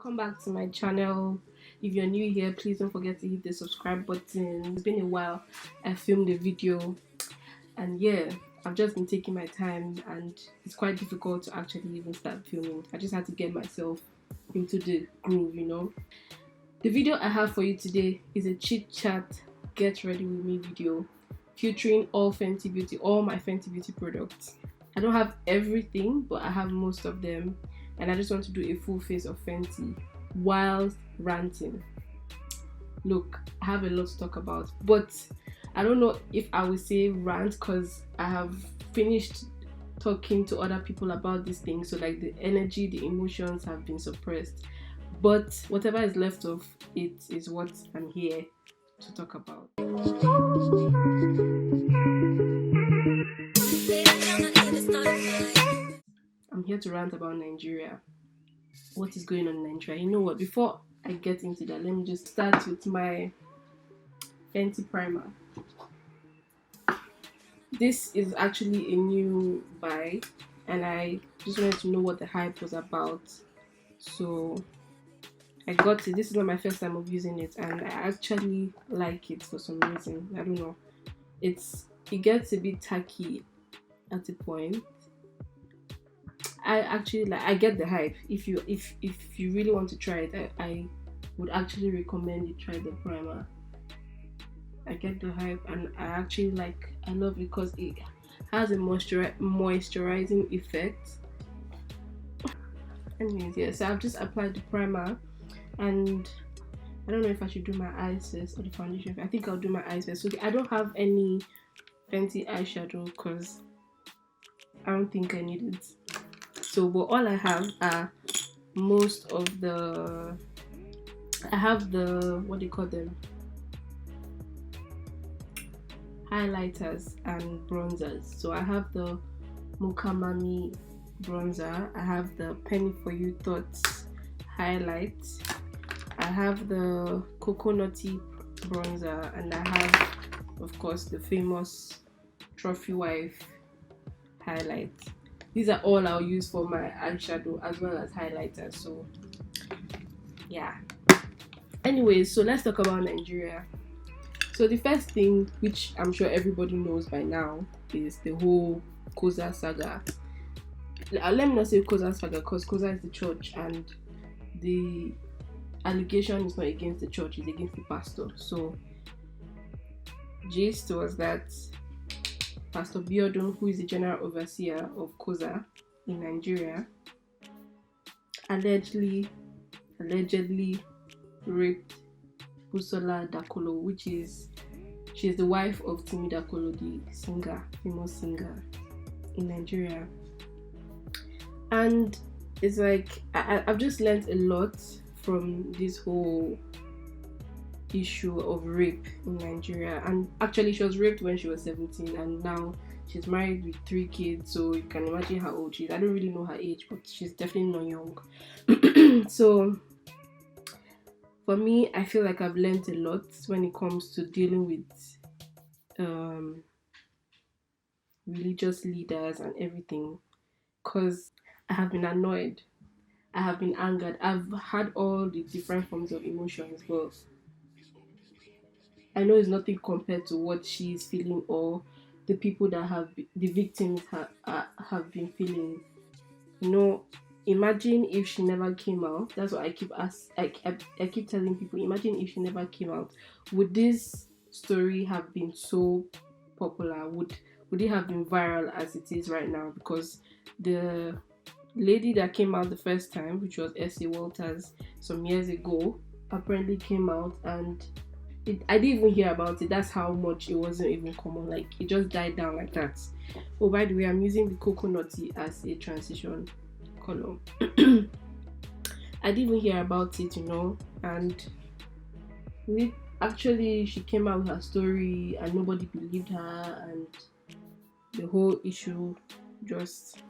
Welcome back to my channel. If you're new here, please don't forget to hit the subscribe button. It's been a while. I filmed a video and yeah, I've just been taking my time and it's quite difficult to actually even start filming. I just had to get myself into the groove, you know. The video I have for you today is a chit chat get ready with me video featuring all Fenty Beauty, all my Fenty Beauty products. I don't have everything, but I have most of them, and I just want to do a full face of Fenty while ranting. Look, I have a lot to talk about, but I don't know if I will say rant because I have finished talking to other people about these things, so like the energy, the emotions have been suppressed, but whatever is left of it is what I'm here to talk about. I'm here to rant about Nigeria. What is going on in Nigeria? You know what? Before I get into that, let me just start with my Fenty primer. This is actually a new buy, and I just wanted to know what the hype was about. So I got it. This is not my first time of using it, and I actually like it for some reason. I don't know. It gets a bit tacky at a point. I actually like. I get the hype. If you really want to try it, I would actually recommend you try the primer. I get the hype, and I actually like. I love it because it has a moisturizing effect. Anyways, yeah. So I've just applied the primer, and I don't know if I should do my eyes first or the foundation. I think I'll do my eyes first. So I don't have any Fenty eyeshadow because I don't think I need it. So, but all I have are most of the. I have the, what do you call them? Highlighters and bronzers. So I have the Mocha Mami bronzer. I have the Penny For You Thoughts highlight. I have the Coconutty bronzer, and I have, of course, the famous Trophy Wife highlight. These are all I'll use for my eyeshadow as well as highlighters. So yeah. Anyways, so let's talk about Nigeria. So the first thing, which I'm sure everybody knows by now, is the whole COZA saga. Let me not say COZA saga because COZA is the church, and the allegation is not against the church, it's against the pastor. So gist was that Pastor Biodun, who is the general overseer of COZA in Nigeria, allegedly raped Busola Dakolo, she's the wife of Timi Dakolo, the famous singer in Nigeria. And it's like I've just learned a lot from this whole issue of rape in Nigeria. And actually she was raped when she was 17, and now she's married with 3 kids, so you can imagine how old she is. I don't really know her age, but she's definitely not young. So for me, I feel like I've learned a lot when it comes to dealing with religious leaders and everything, because I have been annoyed, I have been angered, I've had all the different forms of emotions, but I know it's nothing compared to what she's feeling or the people that the victims have been feeling. You know, imagine if she never came out. That's what I keep telling people. Imagine if she never came out. Would this story have been so popular? Would it have been viral as it is right now? Because the lady that came out the first time, which was S.A. Walters some years ago, apparently came out, and I didn't even hear about it. That's how much it wasn't even common. Like, it just died down like that. Oh, by the way, I'm using the Coconutty as a transition color. I didn't even hear about it, you know, and actually she came out with her story and nobody believed her, and the whole issue just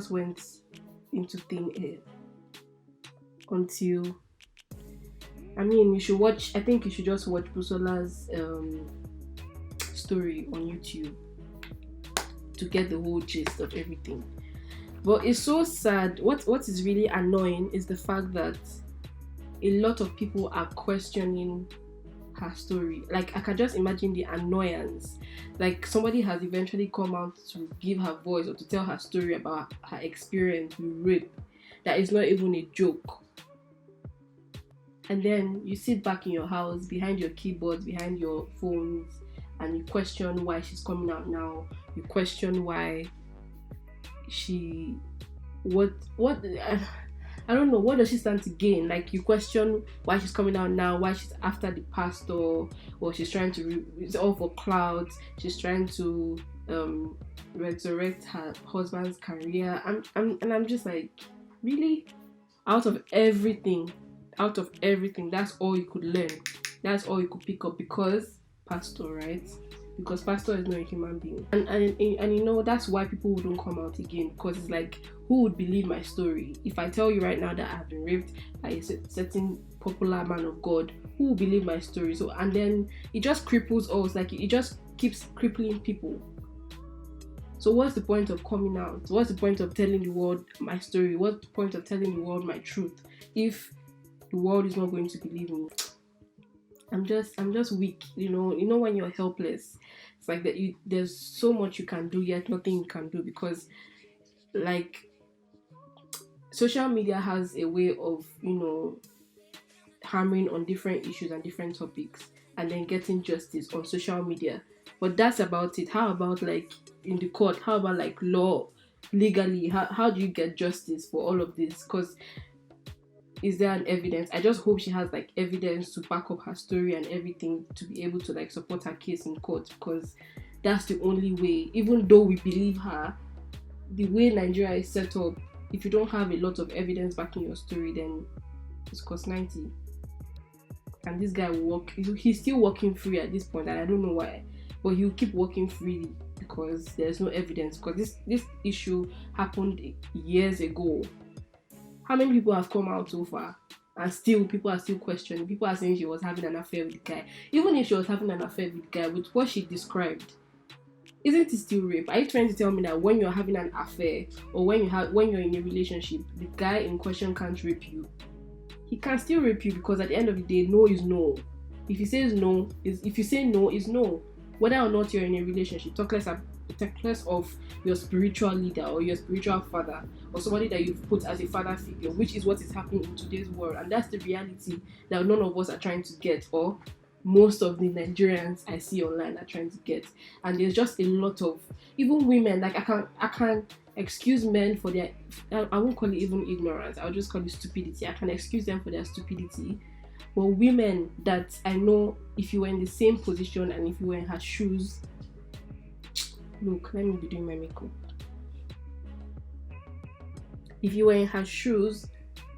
went into thin air until, I mean, you should watch. I think you should just watch Busola's story on YouTube to get the whole gist of everything. But it's so sad. What is really annoying is the fact that a lot of people are questioning her story. Like, I can just imagine the annoyance. Like, somebody has eventually come out to give her voice or to tell her story about her experience with rape. That is not even a joke. And then you sit back in your house, behind your keyboards, behind your phones, and you question why she's coming out now. You question why she, I don't know, what does she stand to gain? Like, you question why she's coming out now, why she's after the pastor, or she's trying to, it's all for clouds, she's trying to resurrect her husband's career. I'm just like, really? Out of everything, that's all you could learn. That's all you could pick up because pastor, right? Because pastor is not a human being. And you know, that's why people wouldn't come out again, because it's like, who would believe my story? If I tell you right now that I have been raped by a certain popular man of God, who will believe my story? So, and then it just cripples us, like it just keeps crippling people. So what's the point of coming out? What's the point of telling the world my story? What's the point of telling the world my truth if the world is not going to believe me? I'm just weak, you know when you're helpless, it's like that there's so much you can do yet nothing you can do, because like social media has a way of, hammering on different issues and different topics and then getting justice on social media. But that's about it. How about like in the court? How about like law, legally? How do you get justice for all of this? Because is there an evidence? I just hope she has like evidence to back up her story and everything to be able to like support her case in court, because that's the only way. Even though we believe her, the way Nigeria is set up, if you don't have a lot of evidence backing your story, then it's cost 90. And this guy will walk, he's still walking free at this point, and I don't know why, but he'll keep walking freely because there's no evidence. Because this issue happened years ago. How many people have come out so far? And still, people are still questioning. People are saying she was having an affair with the guy. Even if she was having an affair with the guy, with what she described, isn't it still rape? Are you trying to tell me that when you're having an affair or when you're in a relationship, the guy in question can't rape you? He can still rape you, because at the end of the day, no is no. If he says no, if you say no, is no. Whether or not you're in a relationship, talk less of your spiritual leader or your spiritual father or somebody that you've put as a father figure, which is what is happening in today's world. And that's the reality that none of us are trying to get, or most of the Nigerians I see online are trying to get. And there's just a lot of, even women, like I can excuse men for their, I won't call it even ignorance, I'll just call it stupidity. I can excuse them for their stupidity. But women that I know, if you were in the same position and if you were in her shoes, look, let me be doing my makeup. If you were in her shoes,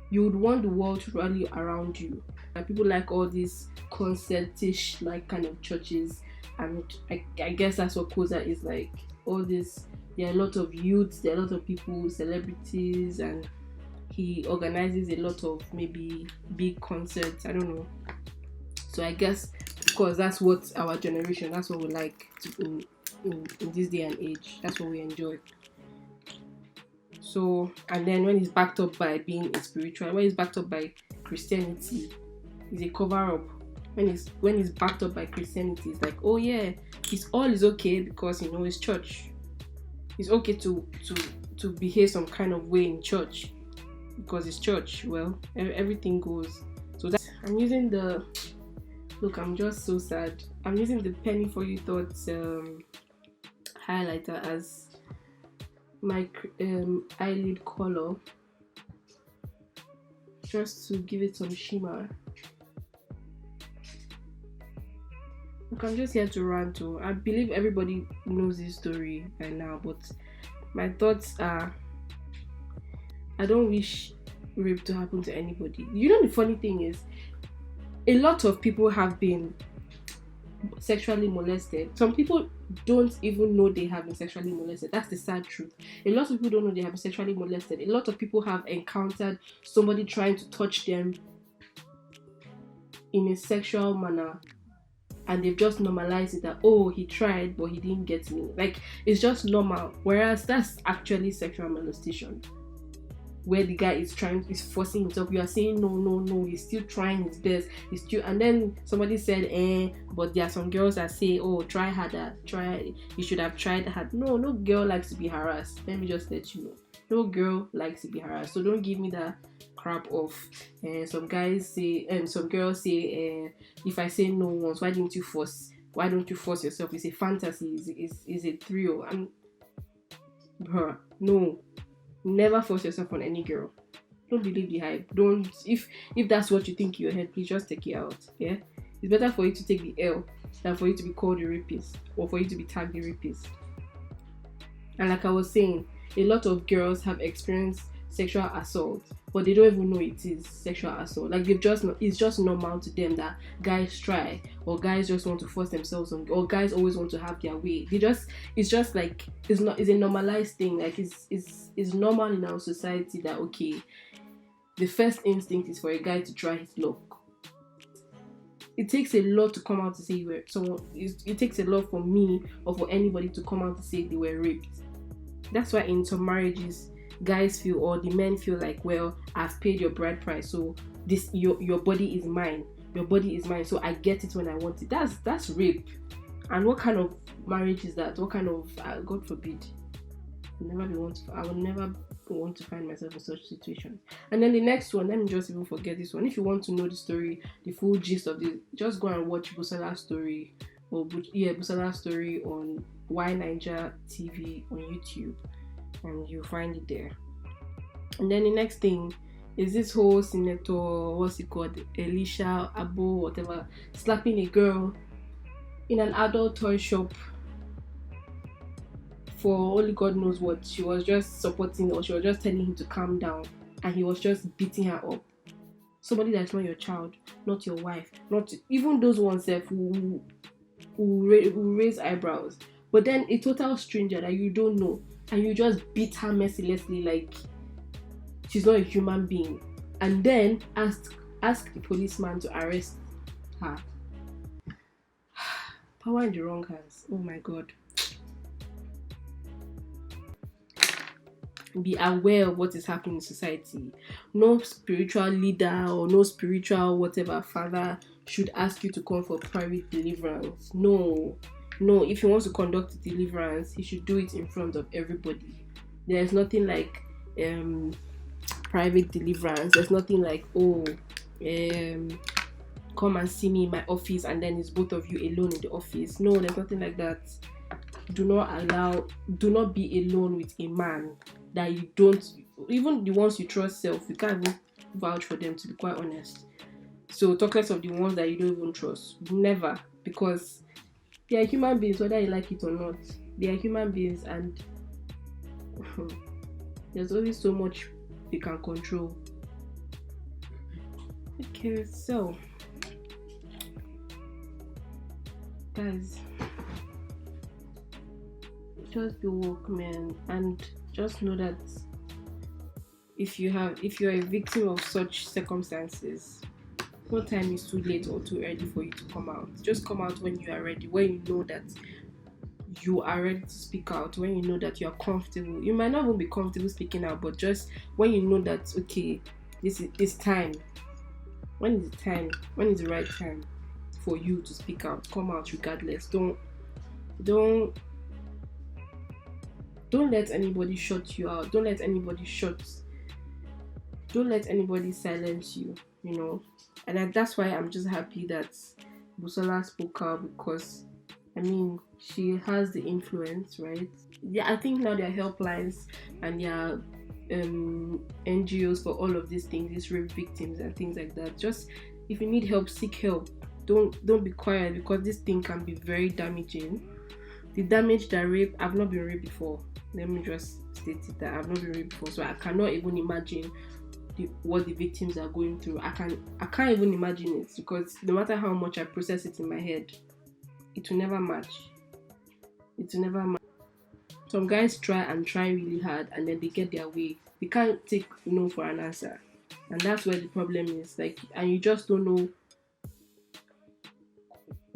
you would want the world to rally around you. And people like all these concert-ish like kind of churches, and I guess that's what COZA is like. All this, there are a lot of youths, there are a lot of people, celebrities, and he organizes a lot of maybe big concerts. I don't know. So I guess because that's what our generation, that's what we like to, in this day and age, that's what we enjoy. So, and then when it's backed up by being a spiritual, when it's backed up by Christianity, it's a cover up. When it's backed up by Christianity, it's like, oh yeah, it's all is okay because it's church. It's okay to behave some kind of way in church because it's church. Well, everything goes. So that I'm using the look. I'm just so sad. I'm using the Penny for You Thoughts highlighter as my eyelid color, just to give it some shimmer. Look, I'm just here to rant. I believe everybody knows this story by now, but my thoughts are, I don't wish rape to happen to anybody. The funny thing is, a lot of people have been sexually molested. Some people don't even know they have been sexually molested. That's the sad truth. A lot of people don't know they have been sexually molested. A lot of people have encountered somebody trying to touch them in a sexual manner. and they've just normalized it that, oh, he tried but he didn't get me. Like, it's just normal, whereas that's actually sexual molestation, where the guy is forcing himself. You are saying no, he's still trying his best, he's still, and then somebody said, but there are some girls that say, oh, try harder, you should have tried hard. No girl likes to be harassed. Let me just let you know, no girl likes to be harassed. So don't give me that crap of some girls say, if I say no once, why don't you force yourself? It's a fantasy, is a thrill. And no, never force yourself on any girl. Don't believe the hype. Don't, if that's what you think in your head, please just take it out. Yeah, it's better for you to take the L than for you to be called a rapist or for you to be tagged a rapist. And like I was saying, a lot of girls have experienced sexual assault, but they don't even know it is sexual assault. Like, it's just normal to them that guys try, or guys just want to force themselves on, or guys always want to have their way. It's just like, it's a normalized thing. Like, it's normal in our society that, okay, the first instinct is for a guy to try his luck. It takes a lot to come out to say you were someone. It takes a lot for me or for anybody to come out to say they were raped. That's why in some marriages, guys feel, or the men feel like, well, I've paid your bride price, so this your body is mine. Your body is mine, so I get it when I want it. That's rape. And what kind of marriage is that? What kind of God forbid? I would never want to find myself in such situation. And then the next one, let me just even forget this one. If you want to know the story, the full gist of this, just go and watch Busola's story, Busola's story on Why Niger TV on YouTube, and you'll find it there. And then the next thing is this whole senator, what's it called, Elisha Abo, whatever, slapping a girl in an adult toy shop for only God knows what. She was just supporting, or she was just telling him to calm down, and he was just beating her up. Somebody that's not your child, not your wife, not even those ones who raise eyebrows, but then a total stranger that you don't know, and you just beat her mercilessly like she's not a human being, and then ask the policeman to arrest her. Power in the wrong hands. Oh my God. Be aware of what is happening in society. No spiritual leader or no spiritual whatever father should ask you to come for private deliverance. No, if he wants to conduct a deliverance, he should do it in front of everybody. There's nothing like private deliverance. There's nothing like, come and see me in my office and then it's both of you alone in the office. No, there's nothing like that. Do not be alone with a man that you don't, even the ones you trust self, you can't even vouch for them, to be quite honest. So talk less of the ones that you don't even trust. Never, because they are human beings, whether you like it or not. They are human beings, and there's only so much they can control. Okay, so guys, just be woke, man, and just know that if you're a victim of such circumstances, no time is too late or too early for you to come out. Just come out when you are ready, when you know that you are ready to speak out, when you know that you are comfortable. You might not even be comfortable speaking out, but just when you know that, okay, this is time. When is the time? When is the right time for you to speak out? Come out regardless. Don't let anybody shut you out. Don't let anybody silence you, you know. And that's why I'm just happy that Busola spoke out, because I mean, she has the influence, right? Yeah, I think now there are helplines and there are NGOs for all of these things, these rape victims and things like that. Just if you need help, seek help. Don't be quiet, because this thing can be very damaging. The damage that rape, I've not been raped before. Let me just state it that I've not been raped before, so I cannot even imagine what the victims are going through. I can't even imagine it, because no matter how much I process it in my head, it will never match. Some guys try really hard and then they get their way. They can't take no for an answer, and that's where the problem is. Like, and you just don't know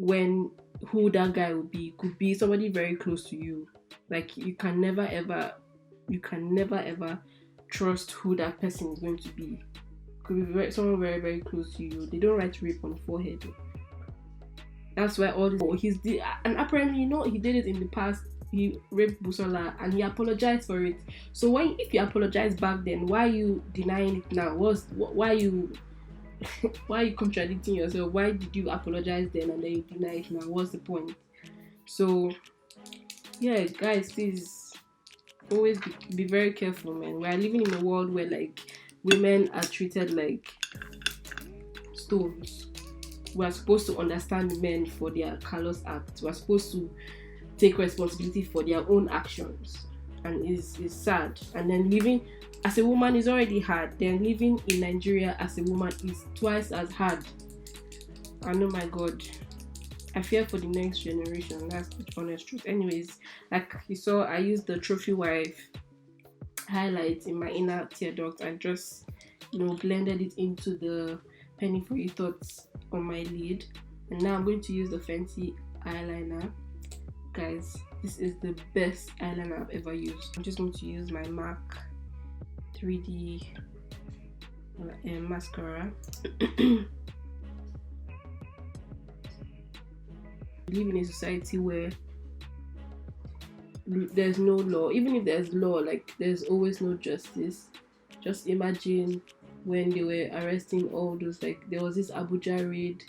when who that guy will be. Could be somebody very close to you. Like you can never ever trust who that person is going to be. Could be someone very, very close to you. They don't write rape on the forehead. That's why all this. And apparently, he did it in the past. He raped Busola and he apologized for it. So if you apologized back then, why are you denying it now? Why are you why are you contradicting yourself? Why did you apologize then and then you deny it now? What's the point? So yeah, guys, please always be very careful, man. We are living in a world where like women are treated like stones. We are supposed to understand men for their callous acts. We are supposed to take responsibility for their own actions, and it's sad. And then living as a woman is already hard. Then living in Nigeria as a woman is twice as hard. And oh my God, I fear for the next generation. That's the honest truth. Anyways, like you saw, I used the trophy wife highlight in my inner tear duct and just blended it into the penny for you thoughts on my lid. And now I'm going to use the fancy eyeliner. Guys, this is the best eyeliner I've ever used. I'm just going to use my MAC 3D mascara. We live in a society where there's no law. Even if there's law, like there's always no justice. Just imagine when they were arresting all those, like there was this Abuja raid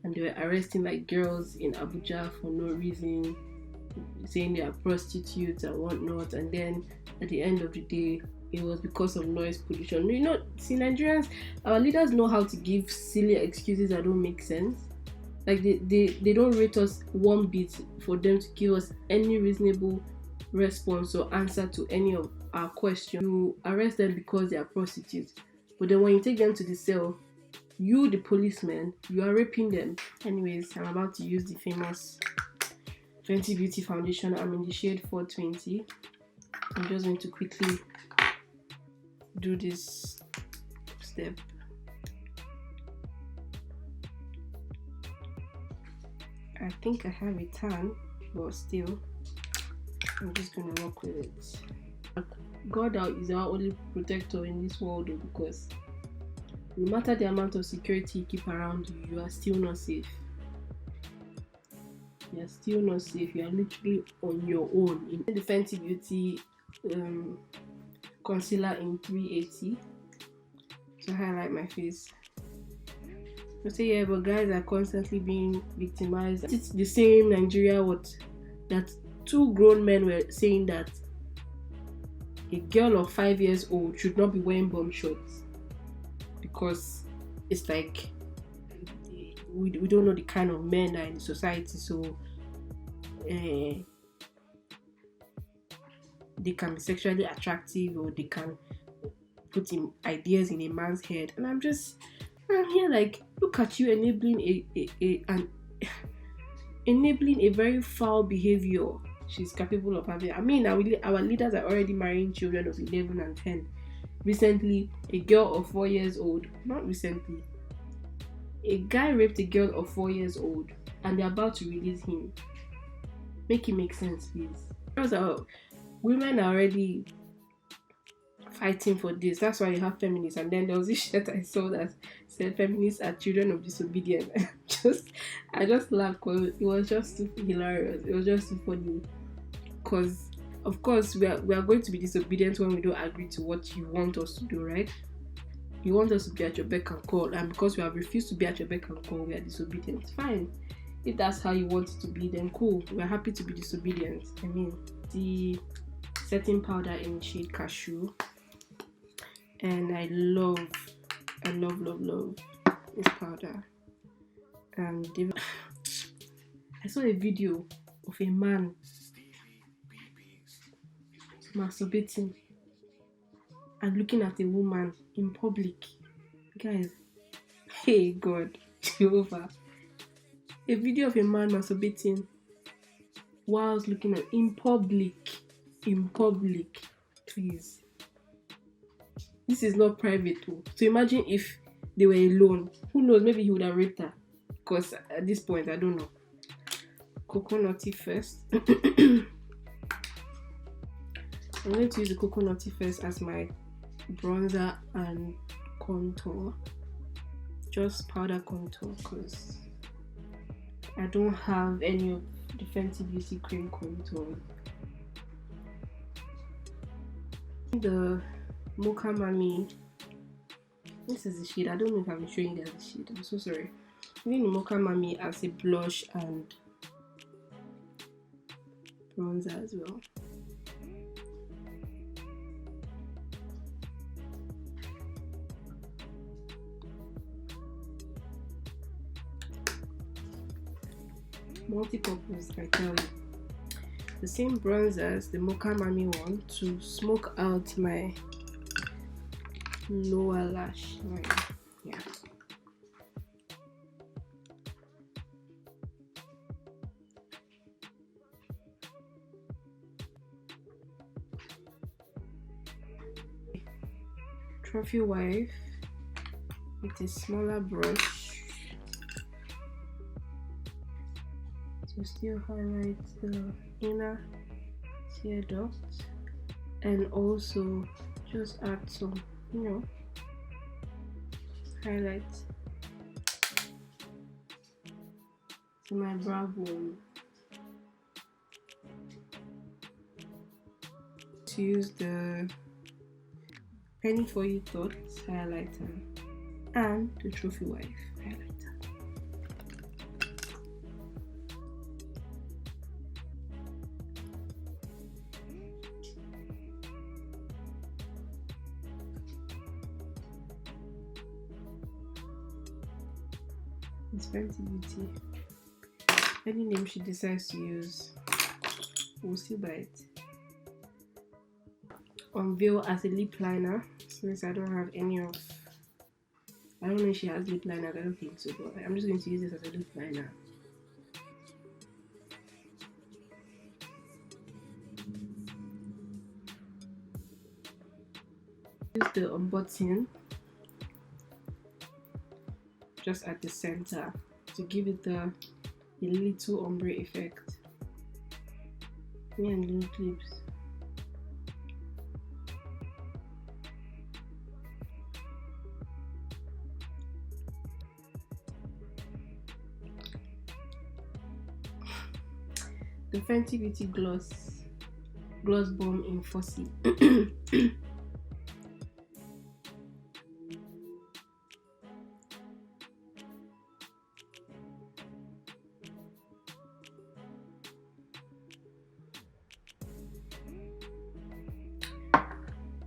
and they were arresting like girls in Abuja for no reason, saying they are prostitutes and whatnot, and then at the end of the day it was because of noise pollution. See, Nigerians, our leaders know how to give silly excuses that don't make sense. Like they don't rate us one bit for them to give us any reasonable response or answer to any of our questions. You arrest them because they are prostitutes, but then when you take them to the cell, you, the policeman, you are raping them. Anyways, I'm about to use the famous Fenty Beauty foundation. I'm in the shade 420. I'm just going to quickly do this step. I think I have a tan, but still, I'm just gonna work with it. God is our only protector in this world, because no matter the amount of security you keep around you, you are still not safe. You are still not safe. You are literally on your own. In the Fenty Beauty concealer in 380 to highlight my face. I say, yeah, but guys are constantly being victimized. It's the same Nigeria that two grown men were saying that a girl of 5 years old should not be wearing bomb shorts because it's like we don't know the kind of men that are in the society, so they can be sexually attractive, or they can put in ideas in a man's head. And I'm here like, look at you enabling enabling a very foul behavior she's capable of having. I mean, our leaders are already marrying children of 11 and 10. Recently, a girl of 4 years old, not recently, a guy raped a girl of 4 years old and they're about to release him. Make it make sense, please. Women are already fighting for this. That's why you have feminists. And then there was this shirt I saw that said feminists are children of disobedience. I just laughed because it was just too hilarious. It was just too funny. Because of course we are going to be disobedient when we don't agree to what you want us to do, right? You want us to be at your beck and call, and because we have refused to be at your beck and call, we are disobedient. Fine. If that's how you want it to be, then cool. We're happy to be disobedient. I mean, the setting powder in shade Cashew, and I love this powder. And I saw a video of a man masturbating and looking at a woman in public. Guys, hey God, Jehovah. A video of a man masturbating whilst looking at in public, please. This is not private too. So imagine if they were alone. Who knows, maybe he would have raped her. Because at this point, I don't know. coconutty first. I'm going to use the coconutty first as my bronzer and contour. Just powder contour because I don't have any of the Fenty Beauty cream contour. The Mocha Mami. This is the shade. I don't know if I'm showing you guys the shade. I'm so sorry. I'm using the Mocha Mami as a blush and bronzer as well. Multi-purpose, I tell you. The same bronzer as the Mocha Mami one to smoke out my lower lash line. Yeah. Trophy wife with a smaller brush to still highlight the inner tear duct and also just add some, highlights to my brow bone. To use the Penny For You Dots highlighter and the Trophy Wife highlighter. It's Fenty Beauty. Any name she decides to use, we'll see by it. Unveil as a lip liner, since I don't have any of. I don't know if she has lip liner. I don't think so, but I'm just going to use this as a lip liner. Use the button just at the center to give it a little ombre effect. Me and little clips. The Fenty Beauty gloss bomb in Fussy.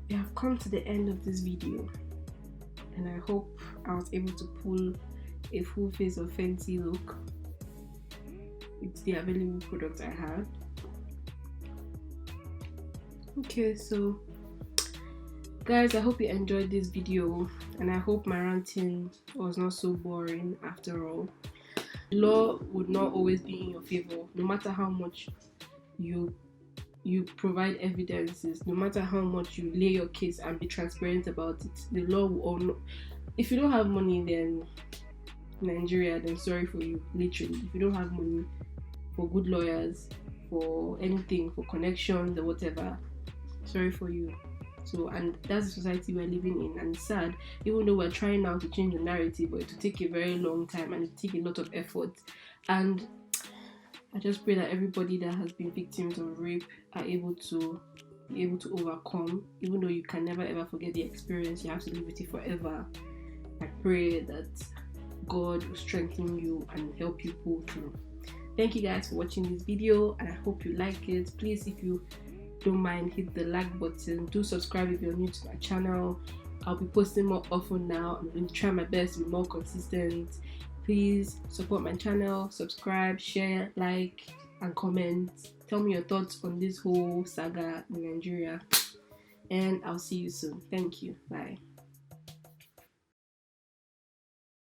We have come to the end of this video, and I hope I was able to pull a full face of Fenty look with the available products I had. Okay, so guys, I hope you enjoyed this video, and I hope my ranting was not so boring after all. Law would not always be in your favor, no matter how much you provide evidences, no matter how much you lay your case and be transparent about it. The law will if you don't have money, then Nigeria, then sorry for you, literally. If you don't have money for good lawyers, for anything, for connections or whatever, sorry for you. So, and that's the society we're living in, and it's sad, even though we're trying now to change the narrative, but it will take a very long time and it will take a lot of effort. And I just pray that everybody that has been victims of rape are able to overcome, even though you can never ever forget the experience, you have to live with it forever. I pray that God will strengthen you and help you pull through. Thank you guys for watching this video, and I hope you like it. Please, if you don't mind, hit the like button. Do subscribe if you're new to my channel. I'll be posting more often now. I'm going to try my best to be more consistent. Please support my channel, subscribe, share, like, and comment. Tell me your thoughts on this whole saga in Nigeria, and I'll see you soon. Thank you. Bye.